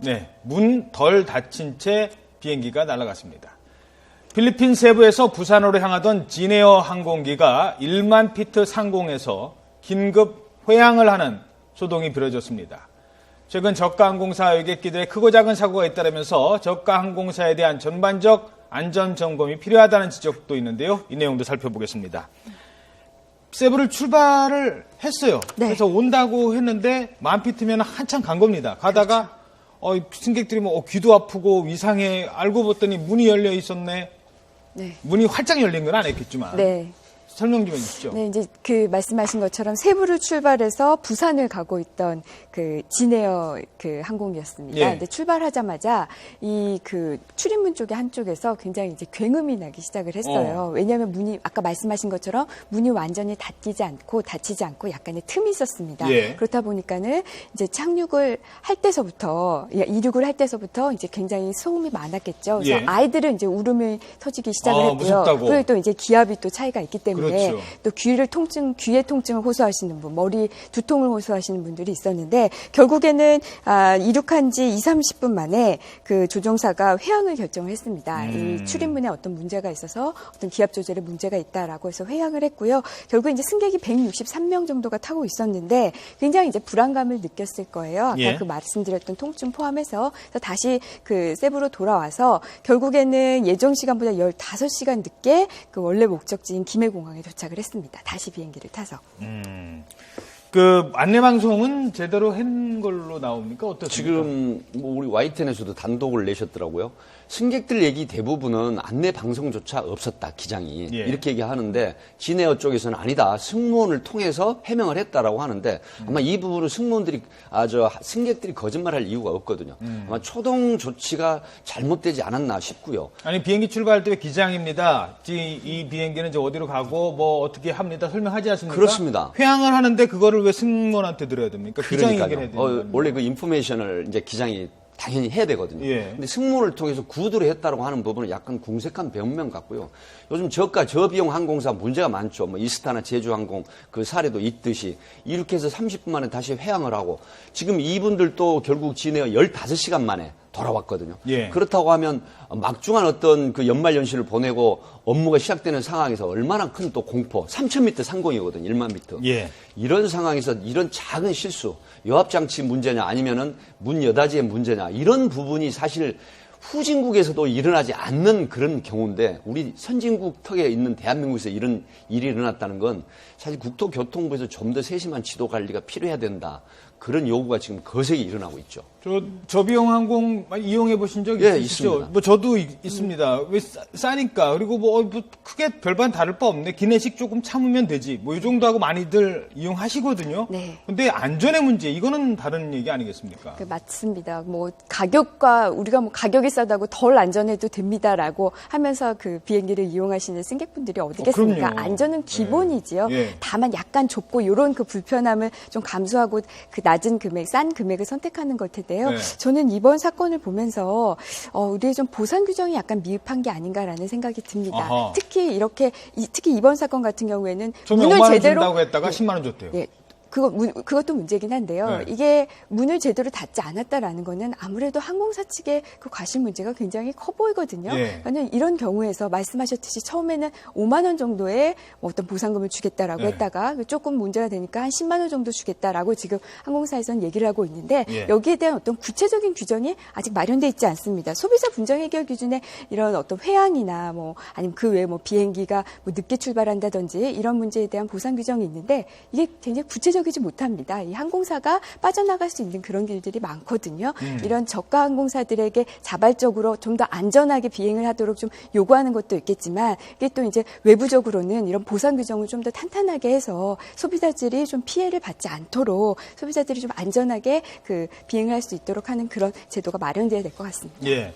네, 문 덜 닫힌 채 비행기가 날아갔습니다. 필리핀 세부에서 부산으로 향하던 진에어 항공기가 1만 피트 상공에서 긴급 회항을 하는 소동이 벌어졌습니다. 최근 저가 항공사 여객기들에 크고 작은 사고가 잇따르면서 저가 항공사에 대한 전반적 안전 점검이 필요하다는 지적도 있는데요. 이 내용도 살펴보겠습니다. 세부를 출발을 했어요. 네. 그래서 온다고 했는데 1만 피트면 한참 간 겁니다. 가다가 승객들이 귀도 아프고 이상해 알고 봤더니 문이 열려 있었네. 네. 문이 활짝 열린 건 아니겠지만 네. 설명 좀 해주시죠. 네, 이제 그 말씀하신 것처럼 세부를 출발해서 부산을 가고 있던 그 진에어 그 항공이었습니다. 예. 근데 출발하자마자 이 그 출입문 쪽의 한쪽에서 굉장히 이제 굉음이 나기 시작을 했어요. 왜냐하면 문이 아까 말씀하신 것처럼 문이 완전히 닫히지 않고 약간의 틈이 있었습니다. 예. 그렇다 보니까는 이제 착륙을 할 때서부터 이륙을 할 때서부터 이제 굉장히 소음이 많았겠죠. 그래서 예. 아이들은 이제 울음이 터지기 시작을 했고요. 무섭다고. 그리고 또 이제 기압이 또 차이가 있기 때문에 그렇죠. 또 귀의 통증을 호소하시는 분, 머리 두통을 호소하시는 분들이 있었는데 결국에는 이륙한 지 20-30분 만에 그 조종사가 회항을 결정을 했습니다. 이 출입문에 어떤 문제가 있어서 어떤 기압 조절에 문제가 있다라고 해서 회항을 했고요. 결국 이제 승객이 163명 정도가 타고 있었는데 굉장히 이제 불안감을 느꼈을 거예요. 아까 예. 그 말씀드렸던 통증 포함해서 그래서 다시 그 세부로 돌아와서 결국에는 예정 시간보다 15시간 늦게 그 원래 목적지인 김해공항에 도착을 했습니다. 다시 비행기를 타서. 그 안내 방송은 제대로 한 걸로 나옵니까? 어떻습니까? 지금 우리 YTN에서도 단독을 내셨더라고요. 승객들 얘기 대부분은 안내 방송조차 없었다, 기장이. 예. 이렇게 얘기하는데 진에어 쪽에서는 아니다. 승무원을 통해서 해명을 했다라고 하는데 아마 이 부분은 승객들이 거짓말할 이유가 없거든요. 아마 초동 조치가 잘못되지 않았나 싶고요. 아니 비행기 출발할 때 기장입니다. 이 비행기는 이제 어디로 가고 뭐 어떻게 합니다. 설명하지 않습니까? 그렇습니다. 회항을 하는데 그거를 왜 승무원한테 들어야 됩니까? 기장이 얘기를 해야 그러니까요. 되는 원래 그 인포메이션을 이제 기장이 당연히 해야 되거든요. 예. 근데 승무원을 통해서 구두를 했다고 하는 부분은 약간 궁색한 변명 같고요. 요즘 저가 저비용 항공사 문제가 많죠. 뭐 이스타나 제주항공 그 사례도 있듯이 이렇게 해서 30분 만에 다시 회항을 하고 지금 이분들도 결국 진에어 15시간 만에 돌아왔거든요. 예. 그렇다고 하면 막중한 어떤 그 연말연시를 보내고 업무가 시작되는 상황에서 얼마나 큰 또 공포, 3,000m 상공이거든요. 1만 미터. 예. 이런 상황에서 이런 작은 실수, 요압장치 문제냐 아니면은 문 여닫이의 문제냐 이런 부분이 사실 후진국에서도 일어나지 않는 그런 경우인데 우리 선진국 턱에 있는 대한민국에서 이런 일이 일어났다는 건 사실 국토교통부에서 좀 더 세심한 지도 관리가 필요해야 된다. 그런 요구가 지금 거세게 일어나고 있죠. 저비용 항공 많이 이용해 보신 적 예, 있으시죠? 있습니다. 뭐 저도 있습니다. 왜 싸니까 그리고 뭐 크게 별반 다를 바 없네. 기내식 조금 참으면 되지. 뭐 이 정도 하고 많이들 이용하시거든요. 네. 근데 안전의 문제 이거는 다른 얘기 아니겠습니까? 맞습니다. 뭐 가격과 우리가 뭐 가격이 싸다고 덜 안전해도 됩니다라고 하면서 그 비행기를 이용하시는 승객분들이 어디겠습니까? 그럼요. 안전은 기본이지요. 예. 다만 약간 좁고 이런 그 불편함을 좀 감수하고 그 낮은 금액, 싼 금액을 선택하는 것 텐데요. 네. 저는 이번 사건을 보면서 우리의 좀 보상 규정이 약간 미흡한 게 아닌가라는 생각이 듭니다. 아하. 특히 이번 사건 같은 경우에는 처음에 문을 5만 원 제대로 준다고 했다가 10만 원 줬대요. 예. 그것도 문제긴 한데요. 네. 이게 문을 제대로 닫지 않았다라는 거는 아무래도 항공사 측의 그 과실 문제가 굉장히 커 보이거든요. 예. 왜냐하면 이런 경우에서 말씀하셨듯이 처음에는 5만 원 정도의 뭐 어떤 보상금을 주겠다라고 네. 했다가 조금 문제가 되니까 한 10만 원 정도 주겠다라고 지금 항공사에서는 얘기를 하고 있는데 예. 여기에 대한 어떤 구체적인 규정이 아직 마련돼 있지 않습니다. 소비자 분쟁 해결 기준에 이런 어떤 회항이나 뭐 아니면 그 외에 뭐 비행기가 뭐 늦게 출발한다든지 이런 문제에 대한 보상 규정이 있는데 이게 굉장히 구체적이지 못합니다. 이 항공사가 빠져나갈 수 있는 그런 길들이 많거든요. 이런 저가 항공사들에게 자발적으로 좀 더 안전하게 비행을 하도록 좀 요구하는 것도 있겠지만 이게 또 이제 외부적으로는 이런 보상 규정을 좀 더 탄탄하게 해서 소비자들이 좀 피해를 받지 않도록 소비자들이 좀 안전하게 그 비행을 할 수 있도록 하는 그런 제도가 마련돼야 될 것 같습니다. 예.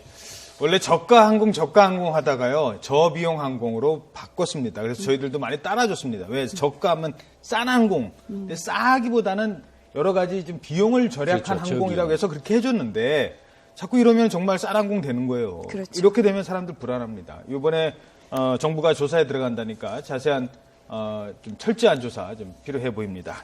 원래 저가 항공 하다가요, 저비용 항공으로 바꿨습니다. 그래서 저희들도 많이 따라줬습니다. 왜? 저가하면 싼 항공. 근데 싸기보다는 여러 가지 좀 비용을 절약한 그렇죠, 항공이라고 저기요. 해서 그렇게 해줬는데 자꾸 이러면 정말 싼 항공 되는 거예요. 그렇죠. 이렇게 되면 사람들 불안합니다. 이번에 정부가 조사에 들어간다니까 자세한 좀 철저한 조사 좀 필요해 보입니다.